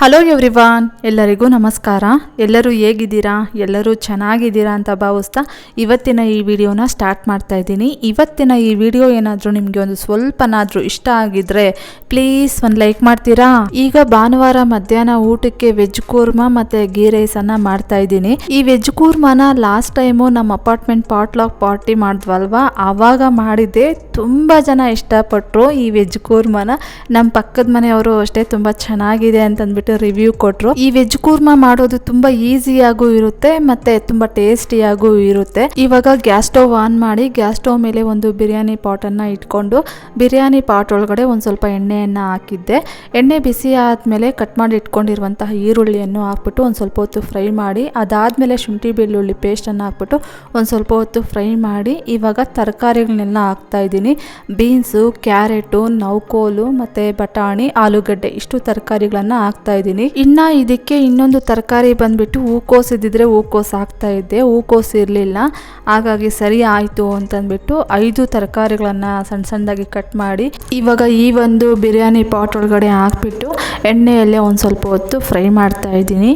Hello everyone, ಎಲ್ಲರಿಗೂ ನಮಸ್ಕಾರ. ಎಲ್ಲರೂ ಹೇಗಿದ್ದೀರಾ? ಎಲ್ಲರೂ ಚೆನ್ನಾಗಿದ್ದೀರಾ ಅಂತ ಭಾವಿಸ್ತಾ ಇವತ್ತಿನ ಈ ವಿಡಿಯೋನ ಸ್ಟಾರ್ಟ್ ಮಾಡ್ತಾ ಇದ್ದೀನಿ. ಇವತ್ತಿನ ಈ ವಿಡಿಯೋ ಏನಾದರೂ ನಿಮಗೆ ಒಂದು ಸ್ವಲ್ಪನಾದರೂ ಇಷ್ಟ ಆಗಿದ್ರೆ ಪ್ಲೀಸ್ ಒಂದು ಲೈಕ್ ಮಾಡ್ತೀರಾ? ಈಗ ಭಾನುವಾರ ಮಧ್ಯಾಹ್ನ ಊಟಕ್ಕೆ ವೆಜ್ ಕೂರ್ಮಾ ಮತ್ತು ಗೀ ರೈಸನ್ನು ಮಾಡ್ತಾ ಇದ್ದೀನಿ. ಈ ವೆಜ್ ಕೂರ್ಮಾನ ಲಾಸ್ಟ್ ಟೈಮು ನಮ್ಮ ಅಪಾರ್ಟ್ಮೆಂಟ್ ಪಾಟ್ಲಾಕ್ ಪಾರ್ಟಿ ಮಾಡಿದ್ವಲ್ವಾ, ಆವಾಗ ಮಾಡಿದ್ದೆ. ತುಂಬ ಜನ ಇಷ್ಟಪಟ್ಟರು ಈ ವೆಜ್ ಕೂರ್ಮಾನ. ನಮ್ಮ ಪಕ್ಕದ ಮನೆಯವರು ಅಷ್ಟೇ ತುಂಬ ಚೆನ್ನಾಗಿದೆ ಅಂತಂದ್ಬಿಟ್ಟು ರಿವ್ಯೂ ಕೊಟ್ಟರು. ಈ ವೆಜ್ ಕೂರ್ಮಾ ಮಾಡೋದು ತುಂಬ ಈಸಿಯಾಗೂ ಇರುತ್ತೆ ಮತ್ತು ತುಂಬ ಟೇಸ್ಟಿಯಾಗೂ ಇರುತ್ತೆ. ಇವಾಗ ಗ್ಯಾಸ್ ಸ್ಟವ್ ಆನ್ ಮಾಡಿ ಗ್ಯಾಸ್ ಸ್ಟವ್ ಮೇಲೆ ಒಂದು ಬಿರಿಯಾನಿ ಪಾಟನ್ನು ಇಟ್ಕೊಂಡು ಬಿರಿಯಾನಿ ಪಾಟ್ ಒಳಗಡೆ ಒಂದು ಸ್ವಲ್ಪ ಎಣ್ಣೆಯನ್ನು ಹಾಕಿದ್ದೆ. ಎಣ್ಣೆ ಬಿಸಿ ಆದಮೇಲೆ ಕಟ್ ಮಾಡಿ ಇಟ್ಕೊಂಡಿರುವಂತಹ ಈರುಳ್ಳಿಯನ್ನು ಹಾಕ್ಬಿಟ್ಟು ಒಂದು ಸ್ವಲ್ಪ ಹೊತ್ತು ಫ್ರೈ ಮಾಡಿ, ಅದಾದಮೇಲೆ ಶುಂಠಿ ಬೆಳ್ಳುಳ್ಳಿ ಪೇಸ್ಟನ್ನು ಹಾಕ್ಬಿಟ್ಟು ಒಂದು ಸ್ವಲ್ಪ ಹೊತ್ತು ಫ್ರೈ ಮಾಡಿ ಇವಾಗ ತರಕಾರಿಗಳನ್ನೆಲ್ಲ ಹಾಕ್ತಾ ಇದ್ದೀನಿ. ಬೀನ್ಸು, ಕ್ಯಾರೆಟು, ನೌಕೋಲು ಮತ್ತು ಬಟಾಣಿ, ಆಲೂಗಡ್ಡೆ ಇಷ್ಟು ತರಕಾರಿಗಳನ್ನು ಹಾಕ್ತಾ ಇದ್ದೀನಿ. ಇನ್ನು ಇದಕ್ಕೆ ಇನ್ನೊಂದು ತರಕಾರಿ ಬಂದ್ಬಿಟ್ಟು ಹೂಕೋಸು ಇದ್ದಿದ್ರೆ ಹೂಕೋಸು ಹಾಕ್ತಾ ಇದ್ದೆ. ಹೂಕೋಸು ಇರಲಿಲ್ಲ, ಹಾಗಾಗಿ ಸರಿ ಆಯಿತು ಅಂತಂದ್ಬಿಟ್ಟು 5 ತರಕಾರಿಗಳನ್ನು ಸಣ್ಣ ಸಣ್ಣದಾಗಿ ಕಟ್ ಮಾಡಿ ಇವಾಗ ಈ ಒಂದು ಬಿರಿಯಾನಿ ಪಾಟ್ ಒಳಗಡೆ ಹಾಕ್ಬಿಟ್ಟು ಎಣ್ಣೆಯಲ್ಲೇ ಒಂದು ಸ್ವಲ್ಪ ಹೊತ್ತು ಫ್ರೈ ಮಾಡ್ತಾ ಇದ್ದೀನಿ.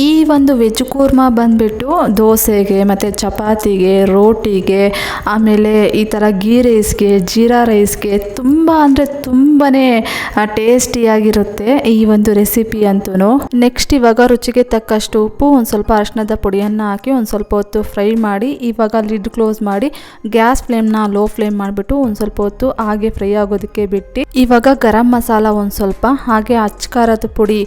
ಈ ಒಂದು ವೆಜ್ ಕೂರ್ಮಾ ಬಂದ್ಬಿಟ್ಟು ದೋಸೆಗೆ ಮತ್ತು ಚಪಾತಿಗೆ, ರೋಟಿಗೆ, ಆಮೇಲೆ ಈ ಥರ ಗೀ ರೈಸ್ಗೆ, ಜೀರಾ ರೈಸ್ಗೆ ತುಂಬ ಅಂದರೆ ತುಂಬಾ ಟೇಸ್ಟಿಯಾಗಿರುತ್ತೆ ಈ ಒಂದು ರೆಸಿಪಿ ಅಂತೂ. ನೆಕ್ಸ್ಟ್ ಇವಾಗ ರುಚಿಗೆ ತಕ್ಕಷ್ಟು ಉಪ್ಪು, ಒಂದು ಸ್ವಲ್ಪ ಅರಿಶಿಣದ ಪುಡಿಯನ್ನು ಹಾಕಿ ಒಂದು ಸ್ವಲ್ಪ ಹೊತ್ತು ಫ್ರೈ ಮಾಡಿ ಇವಾಗ ಲಿಡ್ ಕ್ಲೋಸ್ ಮಾಡಿ ಗ್ಯಾಸ್ ಫ್ಲೇಮ್ನ ಲೋ ಫ್ಲೇಮ್ ಮಾಡಿಬಿಟ್ಟು ಒಂದು ಸ್ವಲ್ಪ ಹೊತ್ತು ಹಾಗೆ ಫ್ರೈ ಆಗೋದಕ್ಕೆ ಬಿಟ್ಟು ಇವಾಗ ಗರಂ ಮಸಾಲ ಒಂದು ಸ್ವಲ್ಪ, ಹಾಗೆ ಅಚ್ಕಾರದ ಪುಡಿ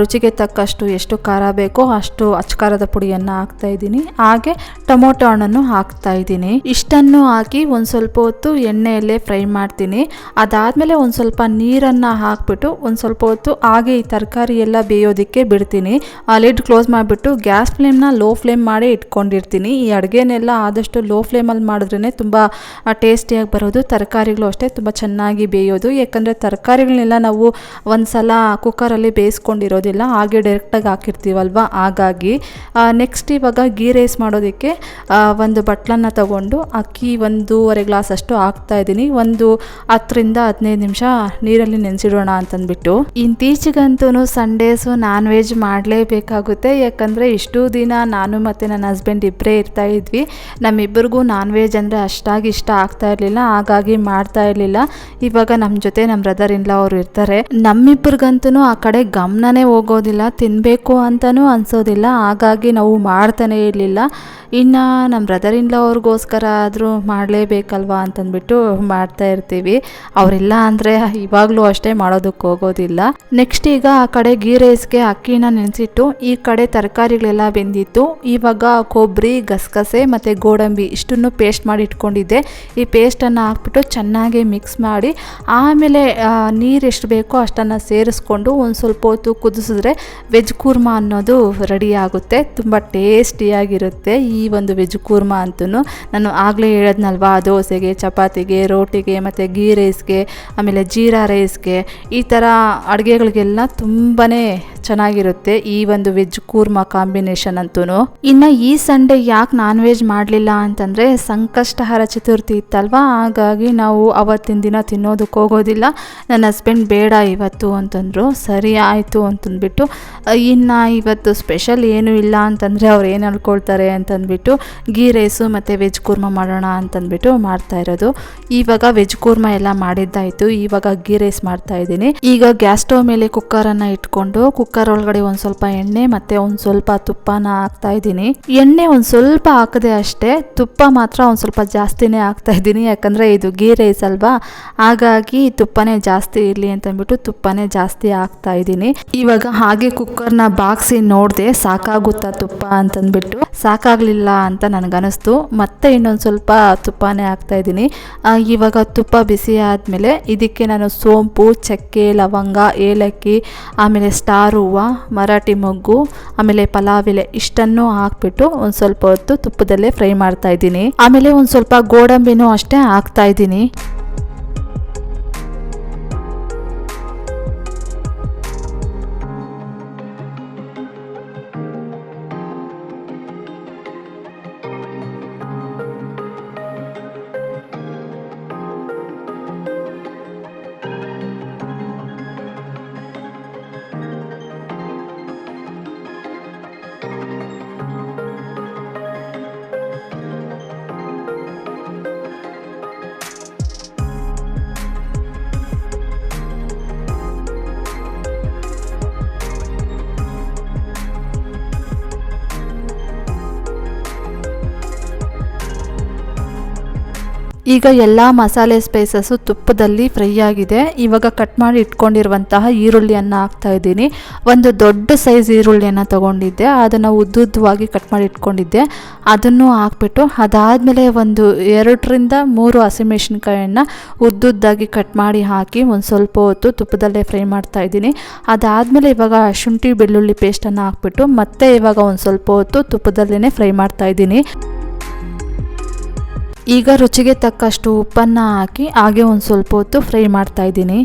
ರುಚಿಗೆ ತಕ್ಕಷ್ಟು ಎಷ್ಟು ಖಾರ ಬೇಕೋ ಅಷ್ಟು ಅಚ್ಕಾರದ ಪುಡಿಯನ್ನು ಹಾಕ್ತಾ ಇದ್ದೀನಿ. ಹಾಗೆ ಟೊಮೊಟೊ ಹಣ್ಣನ್ನು ಹಾಕ್ತಾ ಇದ್ದೀನಿ. ಇಷ್ಟನ್ನು ಹಾಕಿ ಒಂದು ಸ್ವಲ್ಪ ಹೊತ್ತು ಎಣ್ಣೆಯಲ್ಲೇ ಫ್ರೈ ಮಾಡ್ತೀನಿ. ಅದಾದಮೇಲೆ ಒಂದು ಸ್ವಲ್ಪ ನೀರನ್ನು ಹಾಕ್ಬಿಟ್ಟು ಒಂದು ಸ್ವಲ್ಪ ಹೊತ್ತು ಹಾಗೆ ಈ ತರಕಾರಿ ಎಲ್ಲ ಬೇಯೋದಕ್ಕೆ ಬಿಡ್ತೀನಿ. ಲಿಡ್ ಕ್ಲೋಸ್ ಮಾಡಿಬಿಟ್ಟು ಗ್ಯಾಸ್ ಫ್ಲೇಮ್ನ ಲೋ ಫ್ಲೇಮ್ ಮಾಡಿ ಇಟ್ಕೊಂಡಿರ್ತೀನಿ. ಈ ಅಡುಗೆನೆಲ್ಲ ಆದಷ್ಟು ಲೋ ಫ್ಲೇಮಲ್ಲಿ ಮಾಡಿದ್ರೇ ತುಂಬ ಟೇಸ್ಟಿಯಾಗಿ ಬರೋದು. ತರಕಾರಿಗಳು ಅಷ್ಟೇ ತುಂಬ ಚೆನ್ನಾಗಿ ಬೇಯೋದು. ಯಾಕಂದರೆ ತರಕಾರಿಗಳನ್ನೆಲ್ಲ ನಾವು ಒಂದು ಸಲ ಕುಕ್ಕರಲ್ಲಿ ಬೇಯಿಸ್ಕೊಂಡಿರೋದಿಲ್ಲ, ಹಾಗೆ ಡೈರೆಕ್ಟಾಗಿ ಹಾಕಿರ್ತೀವಲ್ವ, ಹಾಗಾಗಿ ನೆಕ್ಸ್ಟ್ ಇವಾಗ ಗೀ ರೈಸ್ ಮಾಡೋದಕ್ಕೆ ಒಂದು ಬಟ್ಲನ್ನು ತಗೊಂಡು ಅಕ್ಕಿ 1.5 ಗ್ಲಾಸ್ ಅಷ್ಟು ಹಾಕ್ತಾ ಇದ್ದೀನಿ. ಒಂದು 10-15 ನಿಮಿಷ ನೀರಲ್ಲಿ ನೆನೆಸಿಡೋಣ ಅಂತಂದ್ಬಿಟ್ಟು. ಇತ್ತೀಚೆಗಂತೂ ಸಂಡೇಸು ನಾನ್ ವೆಜ್ ಮಾಡಲೇಬೇಕಾಗುತ್ತೆ. ಯಾಕಂದರೆ ಇಷ್ಟು ದಿನ ನಾನು ಮತ್ತು ನನ್ನ ಹಸ್ಬೆಂಡ್ ಇಬ್ಬರೇ ಇರ್ತಾ ಇದ್ವಿ. ನಮ್ಮಿಬ್ಬರಿಗೂ ನಾನ್ ವೆಜ್ ಅಂದರೆ ಅಷ್ಟಾಗಿ ಇಷ್ಟ ಆಗ್ತಾ ಇರಲಿಲ್ಲ, ಹಾಗಾಗಿ ಮಾಡ್ತಾ ಇರಲಿಲ್ಲ. ಇವಾಗ ನಮ್ಮ ಜೊತೆ ನಮ್ಮ ಬ್ರದರ್ ಇನ್ ಲಾ ಅವರು ಇರ್ತಾರೆ. ನಮ್ಮಿಬ್ಬರಿಗಂತೂ ಆ ಕಡೆ ಗಮನನೇ ಹೋಗೋದಿಲ್ಲ, ತಿನ್ನಬೇಕು ಅಂತಲೂ ಅನಿಸೋದಿಲ್ಲ, ಹಾಗಾಗಿ ನಾವು ಮಾಡ್ತಾನೇ ಇರಲಿಲ್ಲ. ಇನ್ನು ನಮ್ಮ ಬ್ರದರ್ ಇನ್ ಲಾ ಅವ್ರಿಗೋಸ್ಕರ ಆದರೂ ಮಾಡಲೇಬೇಕಲ್ವ ಅಂತಂದ್ಬಿಟ್ಟು ಮಾಡ್ತಾ ಇರ್ತೀವಿ. ಅವರಿಲ್ಲ ಅಂದರೆ ಇವಾಗಲೂ ಅಷ್ಟೇ ಮಾಡೋದಕ್ಕೆ ಹೋಗೋದಿಲ್ಲ. ನೆಕ್ಸ್ಟ್ ಈಗ ಆ ಕಡೆ ಗೀ ರೈಸ್ಗೆ ಅಕ್ಕಿನ ನೆನೆಸಿಟ್ಟು ಈ ಕಡೆ ತರಕಾರಿಗಳೆಲ್ಲ ಬೆಂದಿತ್ತು. ಇವಾಗ ಕೊಬ್ಬರಿ, ಗಸಗಸೆ ಮತ್ತು ಗೋಡಂಬಿ ಇಷ್ಟನ್ನು ಪೇಸ್ಟ್ ಮಾಡಿ ಇಟ್ಕೊಂಡಿದ್ದೆ. ಈ ಪೇಸ್ಟನ್ನು ಹಾಕ್ಬಿಟ್ಟು ಚೆನ್ನಾಗಿ ಮಿಕ್ಸ್ ಮಾಡಿ ಆಮೇಲೆ ನೀರು ಎಷ್ಟು ಬೇಕೋ ಅಷ್ಟನ್ನು ಸೇರಿಸ್ಕೊಂಡು ಒಂದು ಸ್ವಲ್ಪ ಹೊತ್ತು ಕುದಿಸಿದ್ರೆ ವೆಜ್ ಕೂರ್ಮಾ ಅನ್ನೋದು ರೆಡಿ ಆಗುತ್ತೆ. ತುಂಬ ಟೇಸ್ಟಿಯಾಗಿರುತ್ತೆ ಈ ಒಂದು ವೆಜ್ ಕೂರ್ಮಾ ಅಂತೂ. ನಾನು ಆಗಲೇ ಹೇಳಿದ್ನಲ್ವಾ, ದೋಸೆಗೆ, ಚಪಾತಿಗೆ, ರೋಟಿಗೆ ಮತ್ತು ಗೀ ರೈಸ್ಗೆ, ಆಮೇಲೆ ಜೀರಾ ರೈಸ್ಗೆ, ಈ ಥರ ಅಡುಗೆಗಳಿಗೆಲ್ಲ ತುಂಬಾ ಚೆನ್ನಾಗಿರುತ್ತೆ ಈ ಒಂದು ವೆಜ್ ಕೂರ್ಮಾ ಕಾಂಬಿನೇಷನ್ ಅಂತೂ. ಇನ್ನು ಈ ಸಂಡೇ ಯಾಕೆ ನಾನ್ ವೆಜ್ ಮಾಡಲಿಲ್ಲ ಅಂತಂದರೆ ಸಂಕಷ್ಟಹರ ಚತುರ್ಥಿ ಇತ್ತಲ್ವ, ಹಾಗಾಗಿ ನಾವು ಅವತ್ತಿನ ದಿನ ತಿನ್ನೋದಕ್ಕೆ ಹೋಗೋದಿಲ್ಲ. ನನ್ನ ಹಸ್ಬೆಂಡ್ ಬೇಡ ಇವತ್ತು ಅಂತಂದರು. ಸರಿ ಆಯಿತು ಅಂತಂದ್ಬಿಟ್ಟು ಇನ್ನು ಇವತ್ತು ಸ್ಪೆಷಲ್ ಏನೂ ಇಲ್ಲ ಅಂತಂದರೆ ಅವ್ರು ಏನು ಅನ್ಕೊಳ್ತಾರೆ ಅಂತಂದ್ಬಿಟ್ಟು ಗೀ ರೈಸು ಮತ್ತು ವೆಜ್ ಕೂರ್ಮಾ ಮಾಡೋಣ ಅಂತಂದ್ಬಿಟ್ಟು ಮಾಡ್ತಾ ಇರೋದು. ಇವಾಗ ವೆಜ್ ಕೂರ್ಮಾ ಎಲ್ಲ ಮಾಡಿದ್ದಾಯಿತು, ಇವಾಗ ಗೀ ರೈಸ್ ಮಾಡ್ತಾ ಇದ್ದೀನಿ. ಈಗ ಗ್ಯಾಸ್ ಸ್ಟವ್ ಮೇಲೆ ಕುಕ್ಕರನ್ನು ಇಟ್ಕೊಂಡು ಕುಕ್ಕರ್ ಒಳಗಡೆ ಒಂದು ಸ್ವಲ್ಪ ಎಣ್ಣೆ ಮತ್ತು ಒಂದು ಸ್ವಲ್ಪ ತುಪ್ಪನ ಹಾಕ್ತಾ ಇದ್ದೀನಿ. ಎಣ್ಣೆ ಒಂದು ಸ್ವಲ್ಪ ಹಾಕದೆ ಅಷ್ಟೇ, ತುಪ್ಪ ಮಾತ್ರ ಒಂದು ಸ್ವಲ್ಪ ಜಾಸ್ತಿನೇ ಹಾಕ್ತಾ ಇದ್ದೀನಿ. ಯಾಕಂದರೆ ಇದು ಗೀ ರೈಸ್ ಅಲ್ವಾ, ಹಾಗಾಗಿ ತುಪ್ಪನೇ ಜಾಸ್ತಿ ಇರಲಿ ಅಂತಂದ್ಬಿಟ್ಟು ತುಪ್ಪನೇ ಜಾಸ್ತಿ ಹಾಕ್ತಾ ಇದ್ದೀನಿ. ಇವಾಗ ಹಾಗೆ ಕುಕ್ಕರ್ನ ಬಾಗಿಸಿ ನೋಡಿದೆ ಸಾಕಾಗುತ್ತಾ ತುಪ್ಪ ಅಂತಂದ್ಬಿಟ್ಟು. ಸಾಕಾಗಲಿಲ್ಲ ಅಂತ ನನಗನ್ನಿಸ್ತು, ಮತ್ತೆ ಇನ್ನೊಂದು ಸ್ವಲ್ಪ ತುಪ್ಪನೇ ಹಾಕ್ತಾ ಇದ್ದೀನಿ. ಇವಾಗ ತುಪ್ಪ ಬಿಸಿ ಆದಮೇಲೆ ಇದಕ್ಕೆ ನಾನು ಸೋಂಪು, ಚಕ್ಕೆ, ಲವಂಗ, ಏಲಕ್ಕಿ, ಆಮೇಲೆ ಸ್ಟಾರ್ ಹೂವು, ಮರಾಠಿ ಮೊಗ್ಗು, ಆಮೇಲೆ ಪಲಾವ್ ಎಲೆ ಇಷ್ಟನ್ನು ಹಾಕ್ಬಿಟ್ಟು ಒಂದು ಸ್ವಲ್ಪ ಹೊತ್ತು ತುಪ್ಪದಲ್ಲೇ ಫ್ರೈ ಮಾಡ್ತಾ ಇದ್ದೀನಿ. ಆಮೇಲೆ ಒಂದು ಸ್ವಲ್ಪ ಗೋಡಂಬಿನೂ ಅಷ್ಟೇ ಹಾಕ್ತಾ ಇದ್ದೀನಿ. ಈಗ ಎಲ್ಲ ಮಸಾಲೆ ಸ್ಪೈಸಸ್ಸು ತುಪ್ಪದಲ್ಲಿ ಫ್ರೈ ಆಗಿದೆ. ಇವಾಗ ಕಟ್ ಮಾಡಿ ಇಟ್ಕೊಂಡಿರುವಂತಹ ಈರುಳ್ಳಿಯನ್ನು ಹಾಕ್ತಾ ಇದ್ದೀನಿ. ಒಂದು ದೊಡ್ಡ ಸೈಜ್ ಈರುಳ್ಳಿಯನ್ನು ತೊಗೊಂಡಿದ್ದೆ, ಅದನ್ನು ಉದ್ದುದ್ದವಾಗಿ ಕಟ್ ಮಾಡಿ ಇಟ್ಕೊಂಡಿದ್ದೆ. ಅದನ್ನು ಹಾಕ್ಬಿಟ್ಟು ಅದಾದಮೇಲೆ ಒಂದು 2-3 ಹಸಿಮೆಣಸಿನ್ಕಾಯನ್ನು ಉದ್ದುದ್ದಾಗಿ ಕಟ್ ಮಾಡಿ ಹಾಕಿ ಒಂದು ಸ್ವಲ್ಪ ಹೊತ್ತು ತುಪ್ಪದಲ್ಲೇ ಫ್ರೈ ಮಾಡ್ತಾ ಇದ್ದೀನಿ. ಅದಾದಮೇಲೆ ಇವಾಗ ಶುಂಠಿ ಬೆಳ್ಳುಳ್ಳಿ ಪೇಸ್ಟನ್ನು ಹಾಕ್ಬಿಟ್ಟು ಮತ್ತೆ ಇವಾಗ ಒಂದು ಸ್ವಲ್ಪ ಹೊತ್ತು ತುಪ್ಪದಲ್ಲೇ ಫ್ರೈ ಮಾಡ್ತಾ ಇದ್ದೀನಿ. ಈಗ ರುಚಿಗೆ ತಕ್ಕಷ್ಟು ಉಪ್ಪನ್ನು ಹಾಕಿ ಹಾಗೆ ಒಂದು ಸ್ವಲ್ಪ ಹೊತ್ತು ಫ್ರೈ ಮಾಡ್ತಾ ಇದ್ದೀನಿ.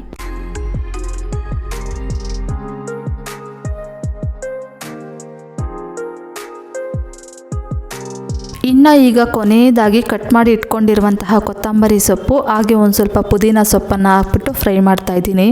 ಇನ್ನು ಈಗ ಕೊನೆಯದಾಗಿ ಕಟ್ ಮಾಡಿ ಇಟ್ಕೊಂಡಿರುವಂತಹ ಕೊತ್ತಂಬರಿ ಸೊಪ್ಪು ಹಾಗೆ ಒಂದು ಸ್ವಲ್ಪ ಪುದೀನ ಸೊಪ್ಪನ್ನು ಹಾಕ್ಬಿಟ್ಟು ಫ್ರೈ ಮಾಡ್ತಾ ಇದ್ದೀನಿ.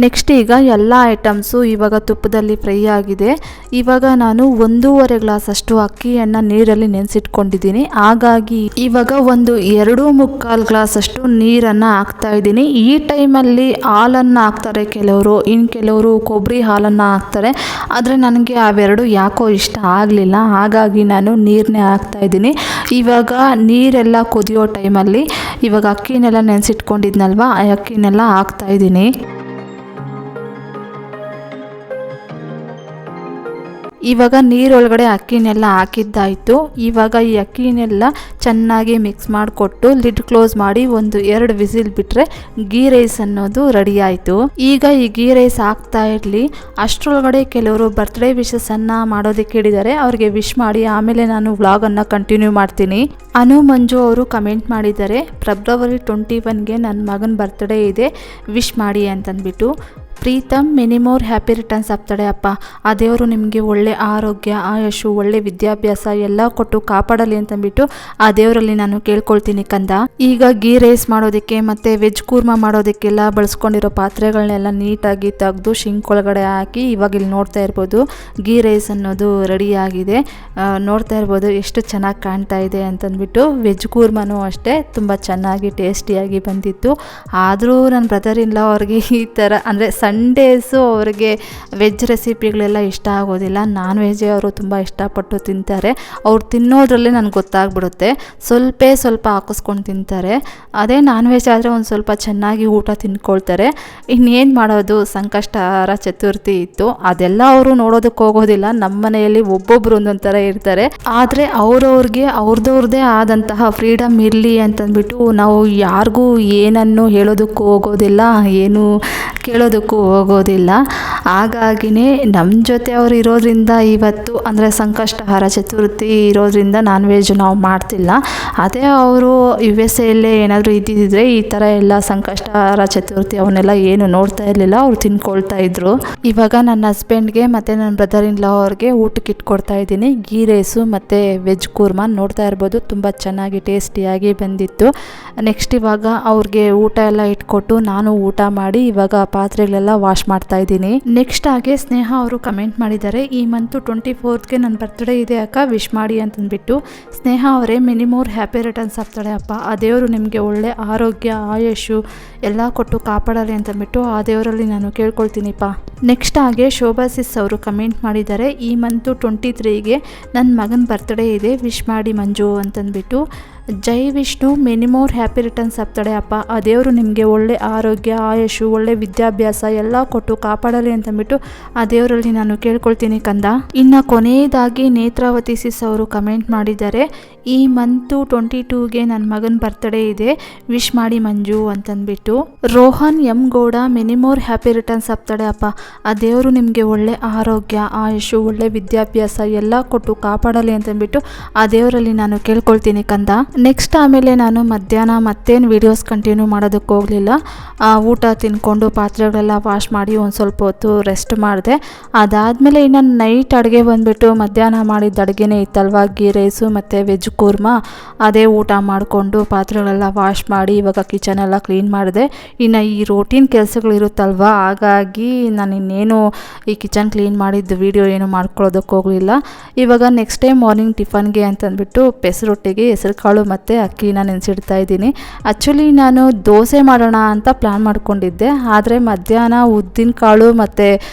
ನೆಕ್ಸ್ಟ್ ಈಗ ಎಲ್ಲ ಐಟಮ್ಸು ಇವಾಗ ತುಪ್ಪದಲ್ಲಿ ಫ್ರೈ ಆಗಿದೆ. ಇವಾಗ ನಾನು 1.5 ಗ್ಲಾಸಷ್ಟು ಅಕ್ಕಿಯನ್ನು ನೀರಲ್ಲಿ ನೆನೆಸಿಟ್ಕೊಂಡಿದ್ದೀನಿ. ಹಾಗಾಗಿ ಇವಾಗ ಒಂದು 2.25 ಗ್ಲಾಸಷ್ಟು ನೀರನ್ನು ಹಾಕ್ತಾ ಇದ್ದೀನಿ. ಈ ಟೈಮಲ್ಲಿ ಹಾಲನ್ನು ಹಾಕ್ತಾರೆ ಕೆಲವರು, ಇನ್ನು ಕೆಲವರು ಕೊಬ್ಬರಿ ಹಾಲನ್ನು ಹಾಕ್ತಾರೆ. ಆದರೆ ನನಗೆ ಅವೆರಡು ಯಾಕೋ ಇಷ್ಟ ಆಗಲಿಲ್ಲ, ಹಾಗಾಗಿ ನಾನು ನೀರನ್ನೇ ಹಾಕ್ತಾ ಇದ್ದೀನಿ. ಇವಾಗ ನೀರೆಲ್ಲ ಕುದಿಯೋ ಟೈಮಲ್ಲಿ ಇವಾಗ ಅಕ್ಕಿನೆಲ್ಲ ನೆನೆಸಿಟ್ಕೊಂಡಿದ್ನಲ್ವ, ಆ ಅಕ್ಕಿನೆಲ್ಲ ಹಾಕ್ತಾ ಇದ್ದೀನಿ. ಇವಾಗ ನೀರೊಳಗಡೆ ಅಕ್ಕಿನೆಲ್ಲ ಹಾಕಿದ್ದಾಯಿತು. ಇವಾಗ ಈ ಅಕ್ಕಿನೆಲ್ಲ ಚೆನ್ನಾಗಿ ಮಿಕ್ಸ್ ಮಾಡಿಕೊಟ್ಟು ಲಿಡ್ ಕ್ಲೋಸ್ ಮಾಡಿ ಒಂದು 2 ವಿಸಿಲ್ ಬಿಟ್ಟರೆ ಗೀ ರೈಸ್ ಅನ್ನೋದು ರೆಡಿ ಆಯಿತು. ಈಗ ಈ ಗೀ ರೈಸ್ ಹಾಕ್ತಾ ಇರಲಿ ಅಷ್ಟರೊಳಗಡೆ ಕೆಲವರು ಬರ್ತ್ಡೇ ವಿಶಸ್ಸನ್ನು ಮಾಡೋದಕ್ಕೆ ಹೇಳಿದ್ದಾರೆ. ಅವ್ರಿಗೆ ವಿಶ್ ಮಾಡಿ ಆಮೇಲೆ ನಾನು ವ್ಲಾಗನ್ನು ಕಂಟಿನ್ಯೂ ಮಾಡ್ತೀನಿ. ಅನು ಮಂಜು ಅವರು ಕಮೆಂಟ್ ಮಾಡಿದ್ದಾರೆ, ಫೆಬ್ರವರಿ 21ಗೆ ನನ್ನ ಮಗನ ಬರ್ತ್ಡೇ ಇದೆ, ವಿಶ್ ಮಾಡಿ ಅಂತಂದ್ಬಿಟ್ಟು. Preetam many more happy returns of the day ಅಪ್ಪ. ಆ ದೇವರು ನಿಮಗೆ ಒಳ್ಳೆ ಆರೋಗ್ಯ, ಆಯುಷು, ಒಳ್ಳೆ ವಿದ್ಯಾಭ್ಯಾಸ ಎಲ್ಲ ಕೊಟ್ಟು ಕಾಪಾಡಲಿ ಅಂತಂದ್ಬಿಟ್ಟು ಆ ದೇವರಲ್ಲಿ ನಾನು ಕೇಳ್ಕೊಳ್ತೀನಿ ಕಂದ. ಈಗ ಗೀ ರೈಸ್ ಮಾಡೋದಕ್ಕೆ ಮತ್ತು ವೆಜ್ ಕೂರ್ಮಾ ಮಾಡೋದಕ್ಕೆಲ್ಲ ಬಳಸ್ಕೊಂಡಿರೋ ಪಾತ್ರೆಗಳನ್ನೆಲ್ಲ ನೀಟಾಗಿ ತೆಗೆದು ಶಿಂಕ್ ಒಳಗಡೆ ಹಾಕಿ ಇವಾಗ ಇಲ್ಲಿ ನೋಡ್ತಾ ಇರ್ಬೋದು ಗೀ ರೈಸ್ ಅನ್ನೋದು ರೆಡಿಯಾಗಿದೆ. ನೋಡ್ತಾ ಇರ್ಬೋದು ಎಷ್ಟು ಚೆನ್ನಾಗಿ ಕಾಣ್ತಾ ಇದೆ ಅಂತಂದ್ಬಿಟ್ಟು. ವೆಜ್ ಕೂರ್ಮಾನೂ ಅಷ್ಟೇ ತುಂಬ ಚೆನ್ನಾಗಿ ಟೇಸ್ಟಿಯಾಗಿ ಬಂದಿತ್ತು. ಆದರೂ ನನ್ನ ಬ್ರದರ್ ಇನ್ ಲಾ ಅವ್ರಿಗೆ ಈ ಥರ ಅಂದರೆ ಸಂಡೇಸು ಅವ್ರಿಗೆ ವೆಜ್ ರೆಸಿಪಿಗಳೆಲ್ಲ ಇಷ್ಟ ಆಗೋದಿಲ್ಲ, ನಾನ್ ವೆಜ್ಜೇ ಅವರು ತುಂಬ ಇಷ್ಟಪಟ್ಟು ತಿಂತಾರೆ. ಅವ್ರು ತಿನ್ನೋದ್ರಲ್ಲೇ ನನಗೆ ಗೊತ್ತಾಗ್ಬಿಡುತ್ತೆ, ಸ್ವಲ್ಪ ಹಾಕಿಸ್ಕೊಂಡು ತಿಂತಾರೆ. ಅದೇ ನಾನ್ ವೆಜ್ ಆದರೆ ಒಂದು ಸ್ವಲ್ಪ ಚೆನ್ನಾಗಿ ಊಟ ತಿನ್ಕೊಳ್ತಾರೆ. ಇನ್ನೇನು ಮಾಡೋದು, ಸಂಕಷ್ಟಹಾರ ಚತುರ್ಥಿ ಇತ್ತು, ಅದೆಲ್ಲ ಅವರು ನೋಡೋದಕ್ಕೆ ಹೋಗೋದಿಲ್ಲ. ನಮ್ಮ ಮನೆಯಲ್ಲಿ ಒಬ್ಬೊಬ್ರು ಒಂದೊಂದು ಥರ ಇರ್ತಾರೆ. ಆದರೆ ಅವ್ರವ್ರಿಗೆ ಅವ್ರದ್ದೇ ಆದಂತಹ ಫ್ರೀಡಮ್ ಇರಲಿ ಅಂತಂದ್ಬಿಟ್ಟು ನಾವು ಯಾರಿಗೂ ಏನನ್ನು ಹೇಳೋದಕ್ಕೂ ಹೋಗೋದಿಲ್ಲ, ಏನು ಕೇಳೋದಕ್ಕೂ ಹೋಗೋದಿಲ್ಲ. ಹಾಗಾಗಿನೇ ನಮ್ಮ ಜೊತೆ ಅವರು ಇರೋದ್ರಿಂದ ಇವತ್ತು ಅಂದರೆ ಸಂಕಷ್ಟಹಾರ ಚತುರ್ಥಿ ಇರೋದ್ರಿಂದ ನಾನ್ ವೆಜ್ ನಾವು ಮಾಡ್ತಿಲ್ಲ. ಅದೇ ಅವರು USA ಏನಾದರೂ ಇದ್ದಿದ್ದರೆ ಈ ಥರ ಎಲ್ಲ ಸಂಕಷ್ಟಹಾರ ಚತುರ್ಥಿ ಅವನ್ನೆಲ್ಲ ಏನು ನೋಡ್ತಾ ಇರಲಿಲ್ಲ, ಅವ್ರು ತಿನ್ಕೊಳ್ತಾ ಇದ್ರು. ಇವಾಗ ನನ್ನ ಹಸ್ಬೆಂಡ್ಗೆ ಮತ್ತು ನನ್ನ ಬ್ರದರ್ ಇನ್ ಲಾ ಅವ್ರಿಗೆ ಊಟಕ್ಕೆ ಇಟ್ಕೊಡ್ತಾ ಇದ್ದೀನಿ ಗೀ ರೈಸು ಮತ್ತು ವೆಜ್ ಕೂರ್ಮಾ. ನೋಡ್ತಾ ಇರ್ಬೋದು ತುಂಬ ಚೆನ್ನಾಗಿ ಟೇಸ್ಟಿಯಾಗಿ ಬಂದಿತ್ತು. ನೆಕ್ಸ್ಟ್ ಇವಾಗ ಅವ್ರಿಗೆ ಊಟ ಎಲ್ಲ ಇಟ್ಕೊಟ್ಟು ನಾನು ಊಟ ಮಾಡಿ ಇವಾಗ ಪಾತ್ರೆಗಳೆಲ್ಲ ವಾಶ್ ಮಾಡ್ತಾ ಇದ್ದೀನಿ. ನೆಕ್ಸ್ಟ್ ಹಾಗೆ ಸ್ನೇಹ ಅವರು ಕಮೆಂಟ್ ಮಾಡಿದ್ದಾರೆ, ಈ ಮಂತು 24ಗೆ ನನ್ನ ಬರ್ತ್ಡೇ ಇದೆ ಅಕ್ಕ, ವಿಶ್ ಮಾಡಿ ಅಂತಂದ್ಬಿಟ್ಟು. ಸ್ನೇಹ ಅವರೇ many more happy returns of the day ಅಪ್ಪ. ಆ ದೇವರು ನಿಮಗೆ ಒಳ್ಳೆ ಆರೋಗ್ಯ, ಆಯುಷು ಎಲ್ಲ ಕೊಟ್ಟು ಕಾಪಾಡಲಿ ಅಂತಂದ್ಬಿಟ್ಟು ಆ ದೇವರಲ್ಲಿ ನಾನು ಕೇಳ್ಕೊಳ್ತೀನಿಪ್ಪ. ನೆಕ್ಸ್ಟ್ ಹಾಗೆ ಶೋಭಾಸಿಸ್ ಅವರು ಕಮೆಂಟ್ ಮಾಡಿದ್ದಾರೆ, ಈ ಮಂತು 23ಗೆ ನನ್ನ ಮಗನ ಬರ್ತ್ಡೇ ಇದೆ, ವಿಶ್ ಮಾಡಿ ಮಂಜು ಅಂತಂದ್ಬಿಟ್ಟು. ಜೈ Vishnu many more happy returns of the day ಅಪ್ಪ. ಆ ದೇವರು ನಿಮಗೆ ಒಳ್ಳೆ ಆರೋಗ್ಯ, ಆಯುಷು, ಒಳ್ಳೆ ವಿದ್ಯಾಭ್ಯಾಸ ಎಲ್ಲ ಕೊಟ್ಟು ಕಾಪಾಡಲಿ ಅಂತಂದ್ಬಿಟ್ಟು ಆ ದೇವರಲ್ಲಿ ನಾನು ಕೇಳ್ಕೊಳ್ತೀನಿ ಕಂದ. ಇನ್ನು ಕೊನೆಯದಾಗಿ ನೇತ್ರಾವತಿ ಸಿಸ್ ಅವರು ಕಮೆಂಟ್ ಮಾಡಿದ್ದಾರೆ, ಈ ಮಂತು 22ಗೆ ನನ್ನ ಮಗನ ಬರ್ತ್ಡೇ ಇದೆ, ವಿಶ್ ಮಾಡಿ ಮಂಜು ಅಂತಂದ್ಬಿಟ್ಟು. Rohan M Gowda many more happy returns of the day ಅಪ್ಪ. ಆ ದೇವರು ನಿಮಗೆ ಒಳ್ಳೆ ಆರೋಗ್ಯ, ಆಯುಷು, ಒಳ್ಳೆ ವಿದ್ಯಾಭ್ಯಾಸ ಎಲ್ಲ ಕೊಟ್ಟು ಕಾಪಾಡಲಿ ಅಂತಂದ್ಬಿಟ್ಟು ಆ ದೇವರಲ್ಲಿ ನಾನು ಕೇಳ್ಕೊಳ್ತೀನಿ ಕಂದ. ನೆಕ್ಸ್ಟ್ ಆಮೇಲೆ ನಾನು ಮಧ್ಯಾಹ್ನ ಮತ್ತೇನು ವೀಡಿಯೋಸ್ ಕಂಟಿನ್ಯೂ ಮಾಡೋದಕ್ಕೆ ಹೋಗಲಿಲ್ಲ. ಊಟ ತಿನ್ಕೊಂಡು ಪಾತ್ರೆಗಳೆಲ್ಲ ವಾಶ್ ಮಾಡಿ ಒಂದು ಸ್ವಲ್ಪ ಹೊತ್ತು ರೆಸ್ಟ್ ಮಾಡಿದೆ. ಅದಾದಮೇಲೆ ಇನ್ನು ನೈಟ್ ಅಡುಗೆ ಬಂದುಬಿಟ್ಟು ಮಧ್ಯಾಹ್ನ ಮಾಡಿದ ಅಡುಗೆನೇ ಇತ್ತಲ್ವ, ಗೀ ರೈಸು ಮತ್ತು ವೆಜ್ ಕೂರ್ಮಾ. ಅದೇ ಊಟ ಮಾಡಿಕೊಂಡು ಪಾತ್ರೆಗಳೆಲ್ಲ ವಾಶ್ ಮಾಡಿ ಇವಾಗ ಕಿಚನೆಲ್ಲ ಕ್ಲೀನ್ ಮಾಡಿದೆ. ಇನ್ನು ಈ ರೋಟೀನ್ ಕೆಲಸಗಳಿರುತ್ತಲ್ವ, ಹಾಗಾಗಿ ನಾನು ಇನ್ನೇನು ಈ ಕಿಚನ್ ಕ್ಲೀನ್ ಮಾಡಿದ್ದು ವೀಡಿಯೋ ಏನು ಮಾಡ್ಕೊಳ್ಳೋದಕ್ಕೆ ಹೋಗಲಿಲ್ಲ. ಇವಾಗ ನೆಕ್ಸ್ಟ್ ಟೈಮ್ ಮಾರ್ನಿಂಗ್ ಟಿಫನ್ಗೆ ಅಂತಂದ್ಬಿಟ್ಟು ಪೆಸರೊಟ್ಟಿಗೆ ಹೆಸರು ಕಾಳು ಮತ್ತು ಅಕ್ಕಿನ ನೆನೆಸಿಡ್ತಾ ಇದ್ದೀನಿ. ಆ್ಯಕ್ಚುಲಿ ನಾನು ದೋಸೆ ಮಾಡೋಣ ಅಂತ ಪ್ಲ್ಯಾನ್ ಮಾಡ್ಕೊಂಡಿದ್ದೆ, ಆದರೆ ಮಧ್ಯಾಹ್ನ ಉದ್ದಿನ ಕಾಳು ಮತ್ತು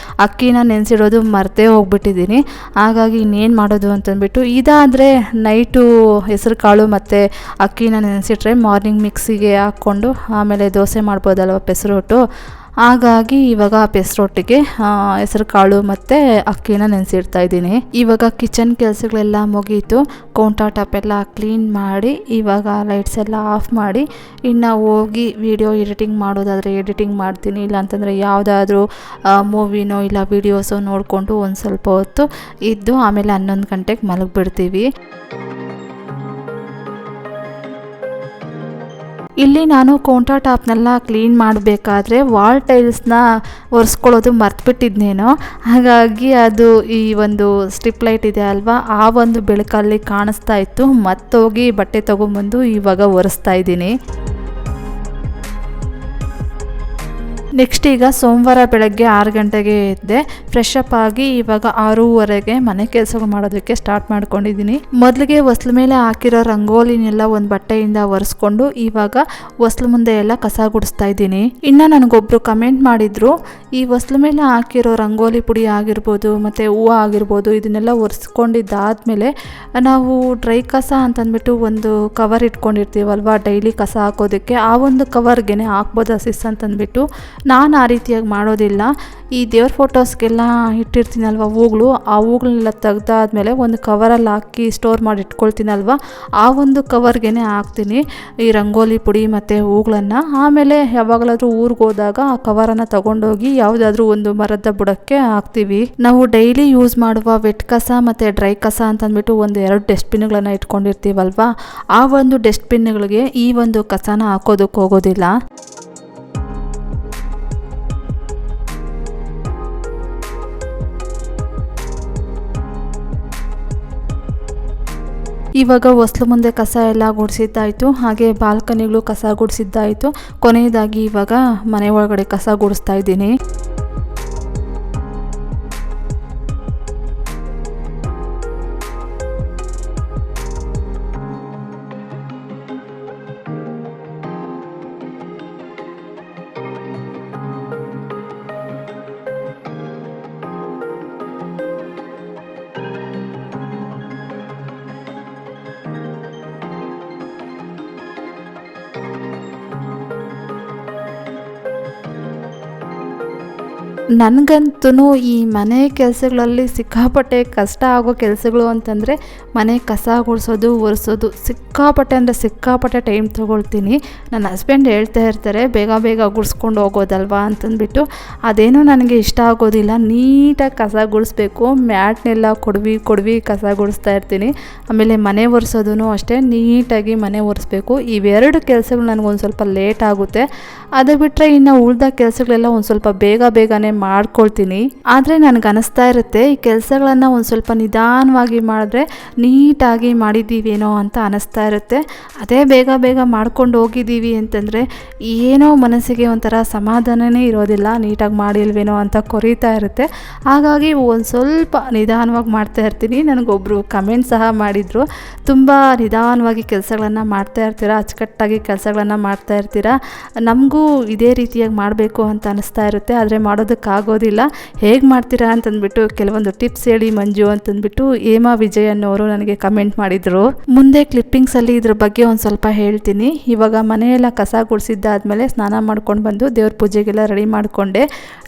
ಅಕ್ಕಿನ ನೆನೆಸಿಡೋದು ಮರ್ತೇ ಹೋಗ್ಬಿಟ್ಟಿದ್ದೀನಿ. ಹಾಗಾಗಿ ಇನ್ನೇನು ಮಾಡೋದು ಅಂತಂದ್ಬಿಟ್ಟು ಇದಾದರೆ ನೈಟು ಹೆಸರು ಕಾಳು ಮತ್ತು ಅಕ್ಕಿನ ನೆನೆಸಿಟ್ರೆ ಮಾರ್ನಿಂಗ್ ಮಿಕ್ಸಿಗೆ ಹಾಕ್ಕೊಂಡು ಆಮೇಲೆ ದೋಸೆ ಮಾಡ್ಬೋದಲ್ವ ಪೆಸರೊಟ್ಟು. ಹಾಗಾಗಿ ಇವಾಗ ಪೆಸರೊಟ್ಟಿಗೆ ಹೆಸರು ಕಾಳು ಮತ್ತು ಅಕ್ಕಿನ ನೆನೆಸಿಡ್ತಾ ಇದ್ದೀನಿ. ಇವಾಗ ಕಿಚನ್ ಕೆಲಸಗಳೆಲ್ಲ ಮುಗೀತು, ಕೌಂಟರ್ ಟಾಪ್ ಎಲ್ಲ ಕ್ಲೀನ್ ಮಾಡಿ ಇವಾಗ ಲೈಟ್ಸ್ ಎಲ್ಲ ಆಫ್ ಮಾಡಿ ಇನ್ನು ಹೋಗಿ ವಿಡಿಯೋ ಎಡಿಟಿಂಗ್ ಮಾಡೋದಾದರೆ ಎಡಿಟಿಂಗ್ ಮಾಡ್ತೀನಿ. ಇಲ್ಲಾಂತಂದರೆ ಯಾವುದಾದ್ರೂ ಮೂವಿನೋ ಇಲ್ಲ ವೀಡಿಯೋಸೋ ನೋಡಿಕೊಂಡು ಒಂದು ಸ್ವಲ್ಪ ಹೊತ್ತು ಇದ್ದು ಆಮೇಲೆ 11 ಗಂಟೆಗೆ ಮಲಗಿಬಿಡ್ತೀವಿ. ಇಲ್ಲಿ ನಾನು ಕೌಂಟರ್ ಟಾಪ್ನೆಲ್ಲ ಕ್ಲೀನ್ ಮಾಡಬೇಕಾದ್ರೆ ವಾಲ್ ಟೈಲ್ಸ್ನ ಒರೆಸ್ಕೊಳ್ಳೋದು ಮರ್ತುಬಿಟ್ಟಿದ್ನೇನೋ, ಹಾಗಾಗಿ ಅದು ಈ ಒಂದು ಸ್ಟ್ರಿಪ್ ಲೈಟ್ ಇದೆ ಅಲ್ವಾ, ಆ ಒಂದು ಬೆಳಕಲ್ಲಿ ಕಾಣಿಸ್ತಾ ಇತ್ತು. ಮತ್ತೋಗಿ ಬಟ್ಟೆ ತೊಗೊಂಬಂದು ಇವಾಗ ಒರೆಸ್ತಾ ಇದ್ದೀನಿ. ನೆಕ್ಸ್ಟ್ ಈಗ ಸೋಮವಾರ ಬೆಳಗ್ಗೆ 6 ಗಂಟೆಗೆ ಎದ್ದೆ, ಫ್ರೆಶ್ ಅಪ್ ಆಗಿ ಇವಾಗ 6:15ಗೆ ಮನೆ ಕೆಲಸಗಳು ಮಾಡೋದಕ್ಕೆ ಸ್ಟಾರ್ಟ್ ಮಾಡ್ಕೊಂಡಿದ್ದೀನಿ. ಮೊದಲಿಗೆ ಹೊಸ್ಲ ಮೇಲೆ ಹಾಕಿರೋ ರಂಗೋಲಿನೆಲ್ಲ ಒಂದು ಬಟ್ಟೆಯಿಂದ ಒರೆಸ್ಕೊಂಡು ಇವಾಗ ಹೊಸ್ಲ ಮುಂದೆ ಎಲ್ಲ ಕಸ ಗುಡಿಸ್ತಾ ಇದ್ದೀನಿ. ಇನ್ನು ನನಗೊಬ್ಬರು ಕಮೆಂಟ್ ಮಾಡಿದ್ರು, ಈ ಹೊಸ್ಲ ಮೇಲೆ ಹಾಕಿರೋ ರಂಗೋಲಿ ಪುಡಿ ಆಗಿರ್ಬೋದು ಮತ್ತು ಹೂವು ಆಗಿರ್ಬೋದು ಇದನ್ನೆಲ್ಲ ಒರೆಸ್ಕೊಂಡಿದ್ದಾದಮೇಲೆ ನಾವು ಡ್ರೈ ಕಸ ಅಂತಂದ್ಬಿಟ್ಟು ಒಂದು ಕವರ್ ಇಟ್ಕೊಂಡಿರ್ತೀವಲ್ವ ಡೈಲಿ ಕಸ ಹಾಕೋದಕ್ಕೆ, ಆ ಒಂದು ಕವರ್ಗೆ ಹಾಕ್ಬೋದು ಅಸಿಸ್ ಅಂತಂದ್ಬಿಟ್ಟು. ನಾನು ಆ ರೀತಿಯಾಗಿ ಮಾಡೋದಿಲ್ಲ. ಈ ದೇವ್ರ ಫೋಟೋಸ್ಗೆಲ್ಲ ಇಟ್ಟಿರ್ತೀನಲ್ವ ಹೂಗಳು, ಆ ಹೂಗಳನ್ನೆಲ್ಲ ತೆಗ್ದಾದ್ಮೇಲೆ ಒಂದು ಕವರಲ್ಲಿ ಹಾಕಿ ಸ್ಟೋರ್ ಮಾಡಿ ಇಟ್ಕೊಳ್ತೀನಲ್ವ, ಆ ಒಂದು ಕವರ್ಗೆ ಹಾಕ್ತೀನಿ ಈ ರಂಗೋಲಿ ಪುಡಿ ಮತ್ತು ಹೂಗಳನ್ನು. ಆಮೇಲೆ ಯಾವಾಗಲಾದರೂ ಊರಿಗೆ ಹೋದಾಗ ಆ ಕವರನ್ನು ತಗೊಂಡೋಗಿ ಯಾವುದಾದ್ರೂ ಒಂದು ಮರದ ಬುಡಕ್ಕೆ ಹಾಕ್ತೀವಿ. ನಾವು ಡೈಲಿ ಯೂಸ್ ಮಾಡುವ ವೆಟ್ ಕಸ ಮತ್ತು ಡ್ರೈ ಕಸ ಅಂತಂದ್ಬಿಟ್ಟು ಒಂದು 2 ಡಸ್ಟ್ಬಿನ್ಗಳನ್ನು ಇಟ್ಕೊಂಡಿರ್ತೀವಲ್ವ, ಆ ಒಂದು ಡಸ್ಟ್ಬಿನ್ಗಳಿಗೆ ಈ ಒಂದು ಕಸನ ಹಾಕೋದಕ್ಕೆ ಹೋಗೋದಿಲ್ಲ. ಇವಾಗ ಹೊಸ್ಲು ಮುಂದೆ ಕಸ ಎಲ್ಲ ಗುಡಿಸಿದ್ದಾಯಿತು, ಹಾಗೆ ಬಾಲ್ಕನಿಗಳು ಕಸ ಗುಡಿಸಿದ್ದಾಯಿತು. ಕೊನೆಯದಾಗಿ ಇವಾಗ ಮನೆ ಒಳಗಡೆ ಕಸ ಗುಡಿಸ್ತಾ ಇದ್ದೀನಿ. ನನಗಂತೂ ಈ ಮನೆ ಕೆಲಸಗಳಲ್ಲಿ ಸಿಕ್ಕಾಪಟ್ಟೆ ಕಷ್ಟ ಆಗೋ ಕೆಲಸಗಳು ಅಂತಂದರೆ ಮನೆ ಕಸ ಗುಡಿಸೋದು ಒರೆಸೋದು. ಸಿಕ್ಕಾಪಟ್ಟೆ ಅಂದರೆ ಸಿಕ್ಕಾಪಟ್ಟೆ ಟೈಮ್ ತೊಗೊಳ್ತೀನಿ. ನನ್ನ ಹಸ್ಬೆಂಡ್ ಹೇಳ್ತಾ ಇರ್ತಾರೆ ಬೇಗ ಬೇಗ ಗುಡಿಸ್ಕೊಂಡು ಹೋಗೋದಲ್ವಾ ಅಂತಂದ್ಬಿಟ್ಟು. ಅದೇನೋ ನನಗೆ ಇಷ್ಟ ಆಗೋದಿಲ್ಲ. ನೀಟಾಗಿ ಕಸ ಗುಡಿಸ್ಬೇಕು, ಮ್ಯಾಟ್ನೆಲ್ಲ ಕೊಡ್ವಿ ಕಸ ಗುಡಿಸ್ತಾ ಇರ್ತೀನಿ. ಆಮೇಲೆ ಮನೆ ಒರೆಸೋದು ಅಷ್ಟೇ, ನೀಟಾಗಿ ಮನೆ ಒರೆಸ್ಬೇಕು. ಇವೆರಡು ಕೆಲಸಗಳು ನನಗೊಂದು ಸ್ವಲ್ಪ ಲೇಟ್ ಆಗುತ್ತೆ. ಅದು ಬಿಟ್ಟರೆ ಇನ್ನು ಉಳ್ದ ಕೆಲಸಗಳೆಲ್ಲ ಒಂದು ಸ್ವಲ್ಪ ಬೇಗನೆ ಮಾಡ್ಕೊಳ್ತೀನಿ. ಆದರೆ ನನಗೆ ಅನಿಸ್ತಾ ಇರುತ್ತೆ ಈ ಕೆಲಸಗಳನ್ನು ಒಂದು ಸ್ವಲ್ಪ ನಿಧಾನವಾಗಿ ಮಾಡಿದ್ರೆ ನೀಟಾಗಿ ಮಾಡಿದ್ದೀವೇನೋ ಅಂತ ಅನಿಸ್ತಾ ಇರುತ್ತೆ. ಅದೇ ಬೇಗ ಮಾಡ್ಕೊಂಡು ಹೋಗಿದ್ದೀವಿ ಅಂತಂದರೆ ಏನೋ ಮನಸ್ಸಿಗೆ ಒಂಥರ ಸಮಾಧಾನನೇ ಇರೋದಿಲ್ಲ, ನೀಟಾಗಿ ಮಾಡಿಲ್ವೇನೋ ಅಂತ ಕೊರೀತಾ ಇರುತ್ತೆ. ಹಾಗಾಗಿ ಒಂದು ಸ್ವಲ್ಪ ನಿಧಾನವಾಗಿ ಮಾಡ್ತಾ ಇರ್ತೀನಿ. ನನಗೊಬ್ಬರು ಕಮೆಂಟ್ ಸಹ ಮಾಡಿದರು, ತುಂಬ ನಿಧಾನವಾಗಿ ಕೆಲಸಗಳನ್ನು ಮಾಡ್ತಾ ಇರ್ತೀರಾ, ಅಚ್ಚುಕಟ್ಟಾಗಿ ಕೆಲಸಗಳನ್ನು ಮಾಡ್ತಾ ಇರ್ತೀರಾ, ನಮಗೂ ಇದೇ ರೀತಿಯಾಗಿ ಮಾಡಬೇಕು ಅಂತ ಅನಿಸ್ತಾ ಇರುತ್ತೆ, ಆದರೆ ಮಾಡೋದಕ್ಕಾಗೋದಿಲ್ಲ, ಹೇಗೆ ಮಾಡ್ತೀರಾ ಅಂತಂದ್ಬಿಟ್ಟು ಕೆಲವೊಂದು ಟಿಪ್ಸ್ ಹೇಳಿ ಮಂಜು ಅಂತಂದ್ಬಿಟ್ಟು ಹೇಮಾ ವಿಜಯ್ ಅನ್ನೋರು ನನಗೆ ಕಮೆಂಟ್ ಮಾಡಿದರು. ಮುಂದೆ ಕ್ಲಿಪ್ಪಿಂಗ್ಸಲ್ಲಿ ಇದ್ರ ಬಗ್ಗೆ ಒಂದು ಸ್ವಲ್ಪ ಹೇಳ್ತೀನಿ. ಇವಾಗ ಮನೆಯೆಲ್ಲ ಕಸ ಗುಡಿಸಿದ್ದಾದ್ಮೇಲೆ ಸ್ನಾನ ಮಾಡ್ಕೊಂಡು ಬಂದು ದೇವ್ರ ಪೂಜೆಗೆಲ್ಲ ರೆಡಿ ಮಾಡಿಕೊಂಡೆ.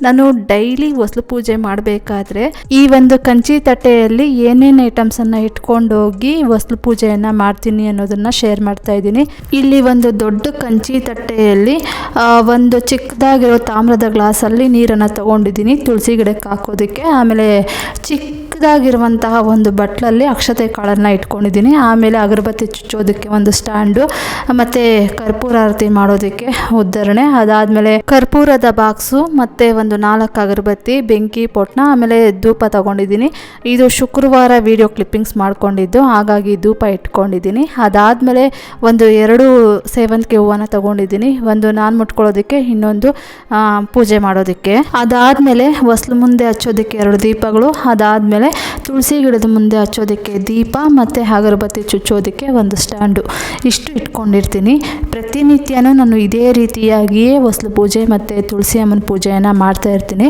ನಾನು ಡೈಲಿ ಹೊಸ್ಲು ಪೂಜೆ ಮಾಡಬೇಕಾದ್ರೆ ಈ ಒಂದು ಕಂಚಿ ತಟ್ಟೆಯಲ್ಲಿ ಏನೇನು ಐಟಮ್ಸನ್ನು ಇಟ್ಕೊಂಡು ಹೋಗಿ ಹೊಸ್ಲು ಪೂಜೆಯನ್ನು ಮಾಡ್ತೀನಿ ಅನ್ನೋದನ್ನು ಶೇರ್ ಮಾಡ್ತಾ ಇದ್ದೀನಿ. ಇಲ್ಲಿ ಒಂದು ದೊಡ್ಡ ಕಂಚಿ ತಟ್ಟೆಯಲ್ಲಿ ಒಂದು ಚಿಕ್ಕದಾಗಿರೋ ತಾಮ್ರದ ಗ್ಲಾಸಲ್ಲಿ ನೀರನ್ನು ತೊಗೊಂಡಿದ್ದೀನಿ ತುಳಸಿ ಗಿಡಕ್ಕೆ ಹಾಕೋದಕ್ಕೆ. ಆಮೇಲೆ ಚಿಕ್ಕ ಚಿಕ್ಕದಾಗಿರುವಂತಹ ಒಂದು ಬಟ್ಲಲ್ಲಿ ಅಕ್ಷತೆ ಕಾಳನ್ನು ಇಟ್ಕೊಂಡಿದ್ದೀನಿ. ಆಮೇಲೆ ಅಗರಬತ್ತಿ ಚುಚ್ಚೋದಕ್ಕೆ ಒಂದು ಸ್ಟ್ಯಾಂಡು, ಮತ್ತು ಕರ್ಪೂರ ಆರತಿ ಮಾಡೋದಕ್ಕೆ ಉದ್ದರಣೆ, ಅದಾದಮೇಲೆ ಕರ್ಪೂರದ ಬಾಕ್ಸು, ಮತ್ತು ಒಂದು 4 ಅಗರಬತ್ತಿ, ಬೆಂಕಿ ಪೊಟ್ನ, ಆಮೇಲೆ ಧೂಪ ತಗೊಂಡಿದ್ದೀನಿ. ಇದು ಶುಕ್ರವಾರ ವಿಡಿಯೋ ಕ್ಲಿಪ್ಪಿಂಗ್ಸ್ ಮಾಡ್ಕೊಂಡಿದ್ದು, ಹಾಗಾಗಿ ಧೂಪ ಇಟ್ಕೊಂಡಿದ್ದೀನಿ. ಅದಾದಮೇಲೆ ಒಂದು 2 ಸೇವಂತಿಗೆ ಹೂವನ್ನ ತಗೊಂಡಿದ್ದೀನಿ, ಒಂದು ನಾನು ಮುಟ್ಕೊಳ್ಳೋದಕ್ಕೆ, ಇನ್ನೊಂದು ಪೂಜೆ ಮಾಡೋದಕ್ಕೆ. ಅದಾದಮೇಲೆ ಹೊಸ್ಲು ಮುಂದೆ ಹಚ್ಚೋದಕ್ಕೆ 2 ದೀಪಗಳು, ಅದಾದಮೇಲೆ ತುಳಸಿ ಗಿಡದ ಮುಂದೆ ಹಚ್ಚೋದಕ್ಕೆ ದೀಪ, ಮತ್ತು ಅಗರಬತ್ತಿ ಚುಚ್ಚೋದಕ್ಕೆ ಒಂದು ಸ್ಟ್ಯಾಂಡು, ಇಷ್ಟು ಇಟ್ಕೊಂಡಿರ್ತೀನಿ. ಪ್ರತಿನಿತ್ಯನೂ ನಾನು ಇದೇ ರೀತಿಯಾಗಿಯೇ ಹೊಸ್ಲು ಪೂಜೆ ಮತ್ತು ತುಳಸಿ ಅಮ್ಮನ ಪೂಜೆಯನ್ನು ಮಾಡ್ತಾ ಇರ್ತೀನಿ.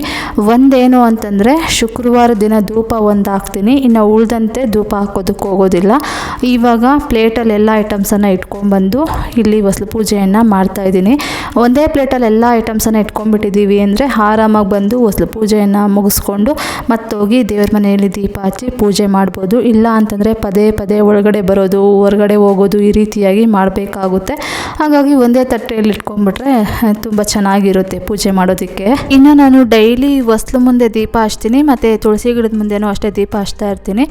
ಒಂದೇನು ಅಂತಂದರೆ ಶುಕ್ರವಾರ ದಿನ ಧೂಪ ಒಂದು ಹಾಕ್ತೀನಿ, ಇನ್ನು ಉಳಿದಂತೆ ಧೂಪ ಹಾಕೋದಕ್ಕೆ ಹೋಗೋದಿಲ್ಲ. ಇವಾಗ ಪ್ಲೇಟಲ್ಲಿ ಎಲ್ಲ ಐಟಮ್ಸನ್ನು ಇಟ್ಕೊಂಡ್ಬಂದು ಇಲ್ಲಿ ಹೊಸ್ಲು ಪೂಜೆಯನ್ನು ಮಾಡ್ತಾಯಿದ್ದೀನಿ. ಒಂದೇ ಪ್ಲೇಟಲ್ಲಿ ಎಲ್ಲ ಐಟಮ್ಸನ್ನು ಇಟ್ಕೊಂಡ್ಬಿಟ್ಟಿದ್ದೀವಿ ಅಂದರೆ ಆರಾಮಾಗಿ ಬಂದು ಹೊಸ್ಲು ಪೂಜೆಯನ್ನು ಮುಗಿಸ್ಕೊಂಡು ಮತ್ತೋಗಿ ದೇವ್ರ ಮನೆಯಲ್ಲಿ ದೀಪ ಹಚ್ಚಿ ಪೂಜೆ ಮಾಡ್ಬೋದು. ಇಲ್ಲ ಅಂತಂದರೆ ಪದೇ ಪದೇ ಒಳಗಡೆ ಬರೋದು, ಹೊರಗಡೆ ಹೋಗೋದು, ಈ ರೀತಿಯಾಗಿ ಮಾಡಬೇಕಾಗುತ್ತೆ. ಹಾಗಾಗಿ ಒಂದೇ ತಟ್ಟೆಯಲ್ಲಿ ಇಟ್ಕೊಂಡ್ಬಿಟ್ರೆ ತುಂಬ ಚೆನ್ನಾಗಿರುತ್ತೆ ಪೂಜೆ ಮಾಡೋದಕ್ಕೆ. ಇನ್ನು ನಾನು ಡೈಲಿ ಹೊಸ್ಲು ಮುಂದೆ ದೀಪ ಹಚ್ತೀನಿ, ಮತ್ತು ತುಳಸಿ ಗಿಡದ ಮುಂದೆನೂ ಅಷ್ಟೇ ದೀಪ ಹಚ್ತಾ ಇರ್ತೀನಿ.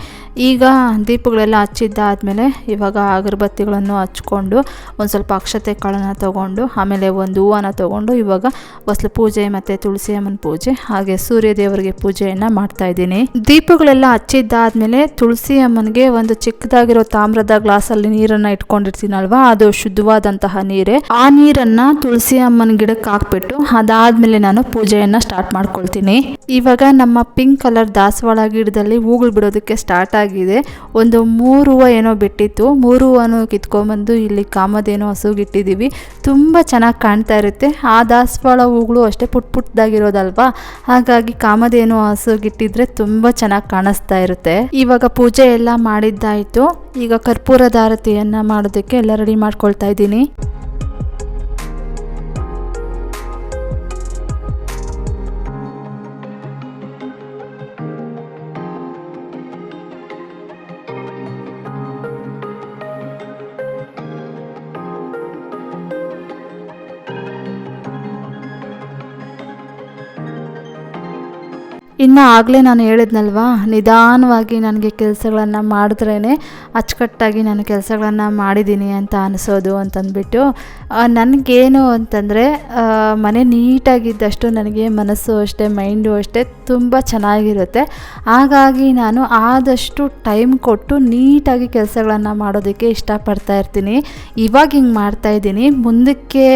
ಈಗ ದೀಪಗಳೆಲ್ಲ ಹಚ್ಚಿದ್ದಾದಮೇಲೆ ಇವಾಗ ಅಗರಬತ್ತಿಗಳನ್ನು ಹಚ್ಕೊಂಡು ಒಂದು ಸ್ವಲ್ಪ ಅಕ್ಷತೆ ಕಾಳನ್ನು ತೊಗೊಂಡು, ಆಮೇಲೆ ಒಂದು ಹೂವನ್ನ ತೊಗೊಂಡು ಇವಾಗ ಹೊಸ್ಲು ಪೂಜೆ ಮತ್ತು ತುಳಸಿ ಅಮ್ಮನ ಪೂಜೆ, ಹಾಗೆ ಸೂರ್ಯ ದೇವರಿಗೆ ಪೂಜೆಯನ್ನು ಮಾಡ್ತಾಯಿದ್ದೀನಿ. ದೀಪಗಳೆಲ್ಲ ಹಚ್ಚಿದ್ದಾದಮೇಲೆ ತುಳಸಿ ಅಮ್ಮನಿಗೆ ಒಂದು ಚಿಕ್ಕದಾಗಿರೋ ತಾಮ್ರದ ಗ್ಲಾಸಲ್ಲಿ ನೀರನ್ನು ಇಟ್ಕೊಂಡಿರ್ತೀನಲ್ವ, ಅದು ಶುದ್ಧವಾದಂತಹ ನೀರೇ. ಆ ನೀರನ್ನು ತುಳಸಿ ಅಮ್ಮನ ಗಿಡಕ್ಕೆ ಹಾಕ್ಬಿಟ್ಟು ಅದಾದಮೇಲೆ ನಾನು ಪೂಜೆಯನ್ನು ಸ್ಟಾರ್ಟ್ ಮಾಡ್ಕೊಳ್ತೀನಿ. ಇವಾಗ ನಮ್ಮ ಪಿಂಕ್ ಕಲರ್ ದಾಸವಾಳ ಗಿಡದಲ್ಲಿ ಹೂಗಳು ಬಿಡೋದಕ್ಕೆ ಸ್ಟಾರ್ಟ್ ಆಗಿದೆ. ಒಂದು 3 ಹೂವು ಏನೋ ಬಿಟ್ಟಿತ್ತು, 3 ಹೂವನ್ನು ಕಿತ್ಕೊಂಡ್ಬಂದು ಇಲ್ಲಿ ಕಾಮಧೇನು ಹಸುಗಿಟ್ಟಿದ್ದೀವಿ. ತುಂಬ ಚೆನ್ನಾಗಿ ಕಾಣ್ತಾ ಇರುತ್ತೆ. ಆ ದಾಸವಾಳ ಹೂಗಳು ಅಷ್ಟೇ ಪುಟ್ಟದಾಗಿರೋದಲ್ವಾ, ಹಾಗಾಗಿ ಕಾಮಧೇನು ಹಸುಗಿಟ್ಟಿದ್ರೆ ತುಂಬ ಚೆನ್ನಾಗಿ ಕಾಣಿಸ್ತಾ ಇರುತ್ತೆ. ಇವಾಗ ಪೂಜೆ ಎಲ್ಲ ಮಾಡಿದ್ದಾಯಿತು. ಈಗ ಕರ್ಪೂರದ ಆರತಿಯನ್ನು ಮಾಡೋದಕ್ಕೆ ಎಲ್ಲ ರೆಡಿ ಮಾಡ್ಕೊಳ್ತಾ ಇದ್ದೀನಿ. ಇನ್ನು ಆಗಲೇ ನಾನು ಹೇಳಿದ್ನಲ್ವಾ, ನಿಧಾನವಾಗಿ ನನಗೆ ಕೆಲಸಗಳನ್ನು ಮಾಡಿದ್ರೇ ಅಚ್ಚುಕಟ್ಟಾಗಿ ನಾನು ಕೆಲಸಗಳನ್ನು ಮಾಡಿದ್ದೀನಿ ಅಂತ ಅನಿಸೋದು ಅಂತಂದ್ಬಿಟ್ಟು, ನನಗೇನು ಅಂತಂದರೆ ಮನೆ ನೀಟಾಗಿದ್ದಷ್ಟು ನನಗೆ ಮನಸ್ಸು ಅಷ್ಟೇ, ಮೈಂಡು ಅಷ್ಟೇ ತುಂಬ ಚೆನ್ನಾಗಿರುತ್ತೆ. ಹಾಗಾಗಿ ನಾನು ಆದಷ್ಟು ಟೈಮ್ ಕೊಟ್ಟು ನೀಟಾಗಿ ಕೆಲಸಗಳನ್ನು ಮಾಡೋದಕ್ಕೆ ಇಷ್ಟಪಡ್ತಾ ಇರ್ತೀನಿ. ಇವಾಗ ಹಿಂಗೆ ಮಾಡ್ತಾಯಿದ್ದೀನಿ, ಮುಂದಕ್ಕೆ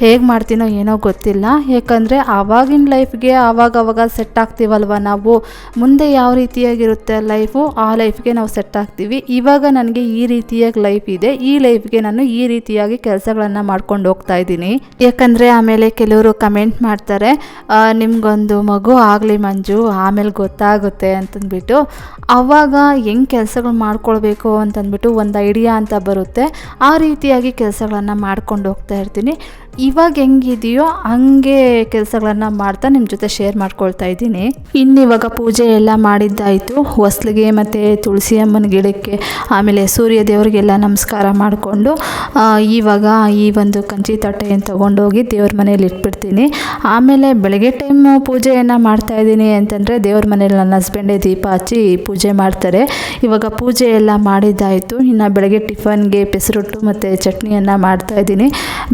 ಹೇಗೆ ಮಾಡ್ತೀನೋ ಏನೋ ಗೊತ್ತಿಲ್ಲ. ಯಾಕಂದರೆ ಆವಾಗಿನ ಲೈಫ್ಗೆ ಆವಾಗವಾಗ ಸೆಟ್ ಆಗ್ತೀವಲ್ವ ನಾವು, ಮುಂದೆ ಯಾವ ರೀತಿಯಾಗಿರುತ್ತೆ ಲೈಫು, ಆ ಲೈಫ್ಗೆ ನಾವು ಸೆಟ್ ಆಗ್ತೀವಿ. ಇವಾಗ ನನಗೆ ಈ ರೀತಿಯಾಗಿ ಲೈಫ್ ಇದೆ, ಈ ಲೈಫ್ಗೆ ನಾನು ಈ ರೀತಿಯಾಗಿ ಕೆಲಸಗಳನ್ನು ಮಾಡ್ಕೊಂಡು ಹೋಗ್ತಾ ಇದ್ದೀನಿ. ಯಾಕಂದರೆ ಆಮೇಲೆ ಕೆಲವರು ಕಮೆಂಟ್ ಮಾಡ್ತಾರೆ, ನಿಮಗೊಂದು ಮಗು ಆಗಲಿ ಮಂಜು, ಆಮೇಲೆ ಗೊತ್ತಾಗುತ್ತೆ ಅಂತಂದ್ಬಿಟ್ಟು. ಆವಾಗ ಹೆಂಗೆ ಕೆಲಸಗಳು ಮಾಡ್ಕೊಳ್ಬೇಕು ಅಂತಂದ್ಬಿಟ್ಟು ಒಂದು ಐಡಿಯಾ ಅಂತ ಬರುತ್ತೆ. ಆ ರೀತಿಯಾಗಿ ಕೆಲಸಗಳನ್ನು ಮಾಡ್ಕೊಂಡು ಹೋಗ್ತಾ ಇರ್ತೀನಿ. ಇವಾಗ ಹೆಂಗಿದೆಯೋ ಹಂಗೆ ಕೆಲಸಗಳನ್ನು ಮಾಡ್ತಾ ನಿಮ್ಮ ಜೊತೆ ಶೇರ್ ಮಾಡ್ಕೊಳ್ತಾ ಇದ್ದೀನಿ. ಇನ್ನಿವಾಗ ಪೂಜೆ ಎಲ್ಲ ಮಾಡಿದ್ದಾಯಿತು. ಹೊಸ್ಲಿಗೆ ಮತ್ತು ತುಳಸಿ ಅಮ್ಮನ ಗಿಡಕ್ಕೆ, ಆಮೇಲೆ ಸೂರ್ಯ ದೇವರಿಗೆಲ್ಲ ನಮಸ್ಕಾರ ಮಾಡಿಕೊಂಡು ಇವಾಗ ಈ ಒಂದು ಕಂಚಿ ತಟ್ಟೆಯನ್ನು ತೊಗೊಂಡೋಗಿ ದೇವ್ರ ಮನೇಲಿ ಇಟ್ಬಿಡ್ತೀನಿ. ಆಮೇಲೆ ಬೆಳಗ್ಗೆ ಟೈಮು ಪೂಜೆಯನ್ನು ಮಾಡ್ತಾಯಿದ್ದೀನಿ ಅಂತಂದರೆ ದೇವ್ರ ಮನೇಲಿ ನನ್ನ ಹಸ್ಬೆಂಡೇ ದೀಪ ಹಚ್ಚಿ ಪೂಜೆ ಮಾಡ್ತಾರೆ. ಇವಾಗ ಪೂಜೆ ಎಲ್ಲ ಮಾಡಿದ್ದಾಯಿತು. ಇನ್ನು ಬೆಳಗ್ಗೆ ಟಿಫನ್ಗೆ ಪೆಸರೊಟ್ಟು ಮತ್ತು ಚಟ್ನಿಯನ್ನು ಮಾಡ್ತಾಯಿದ್ದೀನಿ.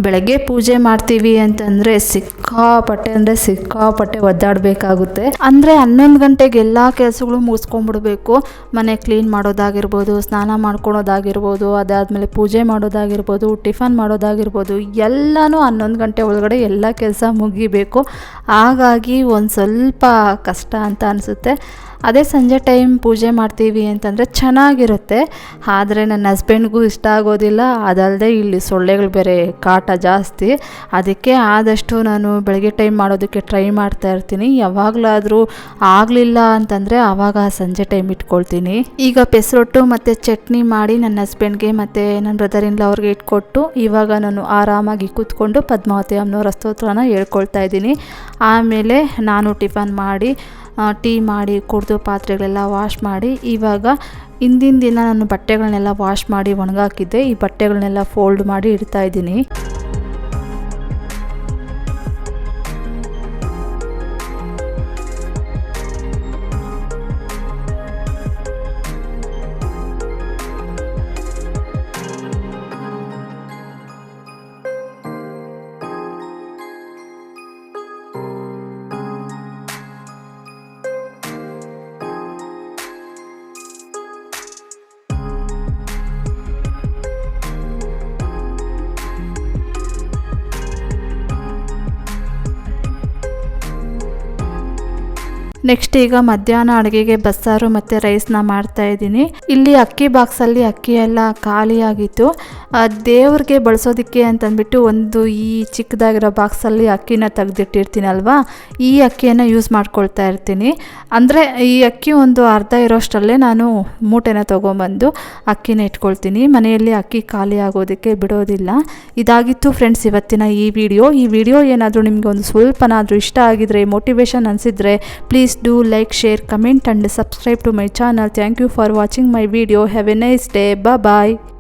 ಬೆಳಗ್ಗೆ ಪೂಜೆ ಮಾಡ್ತೀವಿ ಅಂತಂದರೆ ಸಿಕ್ಕಾಪಟ್ಟೆ ಒದ್ದಾಡಬೇಕಾಗುತ್ತೆ. ಅಂದರೆ 11 ಗಂಟೆಗೆ ಎಲ್ಲ ಕೆಲಸಗಳು ಮುಗಿಸ್ಕೊಂಡ್ಬಿಡ್ಬೇಕು. ಮನೆ ಕ್ಲೀನ್ ಮಾಡೋದಾಗಿರ್ಬೋದು, ಸ್ನಾನ ಮಾಡ್ಕೊಳೋದಾಗಿರ್ಬೋದು, ಅದಾದಮೇಲೆ ಪೂಜೆ ಮಾಡೋದಾಗಿರ್ಬೋದು, ಟಿಫನ್ ಮಾಡೋದಾಗಿರ್ಬೋದು, ಎಲ್ಲನೂ 11 ಗಂಟೆ ಒಳಗಡೆ ಎಲ್ಲ ಕೆಲಸ ಮುಗಿಬೇಕು. ಹಾಗಾಗಿ ಒಂದು ಸ್ವಲ್ಪ ಕಷ್ಟ ಅಂತ ಅನಿಸುತ್ತೆ. ಅದೇ ಸಂಜೆ ಟೈಮ್ ಪೂಜೆ ಮಾಡ್ತೀವಿ ಅಂತಂದರೆ ಚೆನ್ನಾಗಿರುತ್ತೆ. ಆದರೆ ನನ್ನ ಹಸ್ಬೆಂಡ್ಗೂ ಇಷ್ಟ ಆಗೋದಿಲ್ಲ. ಅದಲ್ಲದೆ ಇಲ್ಲಿ ಸೊಳ್ಳೆಗಳು ಬೇರೆ ಕಾಟ ಜಾಸ್ತಿ. ಅದಕ್ಕೆ ಆದಷ್ಟು ನಾನು ಬೆಳಗ್ಗೆ ಟೈಮ್ ಮಾಡೋದಕ್ಕೆ ಟ್ರೈ ಮಾಡ್ತಾ ಇರ್ತೀನಿ. ಯಾವಾಗಲಾದರೂ ಆಗಲಿಲ್ಲ ಅಂತಂದರೆ ಆವಾಗ ಸಂಜೆ ಟೈಮ್ ಇಟ್ಕೊಳ್ತೀನಿ. ಈಗ ಪೆಸರೊಟ್ಟು ಮತ್ತು ಚಟ್ನಿ ಮಾಡಿ ನನ್ನ ಹಸ್ಬೆಂಡ್ಗೆ ಮತ್ತು ನನ್ನ ಬ್ರದರ್ ಇನ್ ಲಾ ಅವ್ರಿಗೆ ಇಟ್ಕೊಟ್ಟು ಇವಾಗ ನಾನು ಆರಾಮಾಗಿ ಕೂತ್ಕೊಂಡು ಪದ್ಮಾವತಿ ಅಮ್ಮನವರ ಸ್ತೋತ್ರನ ಹೇಳ್ಕೊಳ್ತಾ ಇದ್ದೀನಿ. ಆಮೇಲೆ ನಾನು ಟಿಫನ್ ಮಾಡಿ ಟೀ ಮಾಡಿ ಕುಡಿದು ಪಾತ್ರೆಗಳೆಲ್ಲ ವಾಶ್ ಮಾಡಿ, ಇವಾಗ ಹಿಂದಿನ ದಿನ ನಾನು ಬಟ್ಟೆಗಳನ್ನೆಲ್ಲ ವಾಶ್ ಮಾಡಿ ಒಣಗಾಕಿದ್ದೆ. ಈ ಬಟ್ಟೆಗಳನ್ನೆಲ್ಲ ಫೋಲ್ಡ್ ಮಾಡಿ ಇಡ್ತಾ ಇದ್ದೀನಿ. ನೆಕ್ಸ್ಟ್ ಈಗ ಮಧ್ಯಾಹ್ನ ಅಡುಗೆಗೆ ಬಸ್ಸಾರು ಮತ್ತು ರೈಸ್ನ ಮಾಡ್ತಾಯಿದ್ದೀನಿ. ಇಲ್ಲಿ ಅಕ್ಕಿ ಬಾಕ್ಸಲ್ಲಿ ಅಕ್ಕಿ ಎಲ್ಲ ಖಾಲಿಯಾಗಿತ್ತು. ದೇವ್ರಿಗೆ ಬಳಸೋದಕ್ಕೆ ಅಂತಂದ್ಬಿಟ್ಟು ಒಂದು ಈ ಚಿಕ್ಕದಾಗಿರೋ ಬಾಕ್ಸಲ್ಲಿ ಅಕ್ಕಿನ ತೆಗೆದಿಟ್ಟಿರ್ತೀನಲ್ವಾ, ಈ ಅಕ್ಕಿಯನ್ನು ಯೂಸ್ ಮಾಡ್ಕೊಳ್ತಾ ಇರ್ತೀನಿ. ಅಂದರೆ ಈ ಅಕ್ಕಿ ಒಂದು ಅರ್ಧ ಇರೋಷ್ಟರಲ್ಲೇ ನಾನು ಮೂಟೆನ ತೊಗೊಂಬಂದು ಅಕ್ಕಿನ ಇಟ್ಕೊಳ್ತೀನಿ. ಮನೆಯಲ್ಲಿ ಅಕ್ಕಿ ಖಾಲಿ ಆಗೋದಕ್ಕೆ ಬಿಡೋದಿಲ್ಲ. ಇದಾಗಿತ್ತು ಫ್ರೆಂಡ್ಸ್ ಇವತ್ತಿನ ಈ ವಿಡಿಯೋ ಏನಾದರೂ ನಿಮಗೆ ಒಂದು ಸ್ವಲ್ಪನಾದರೂ ಇಷ್ಟ ಆಗಿದರೆ, ಮೋಟಿವೇಶನ್ ಅನಿಸಿದರೆ, please do like, share, comment and subscribe to my channel. Thank you for watching my video. Have a nice day. Bye bye.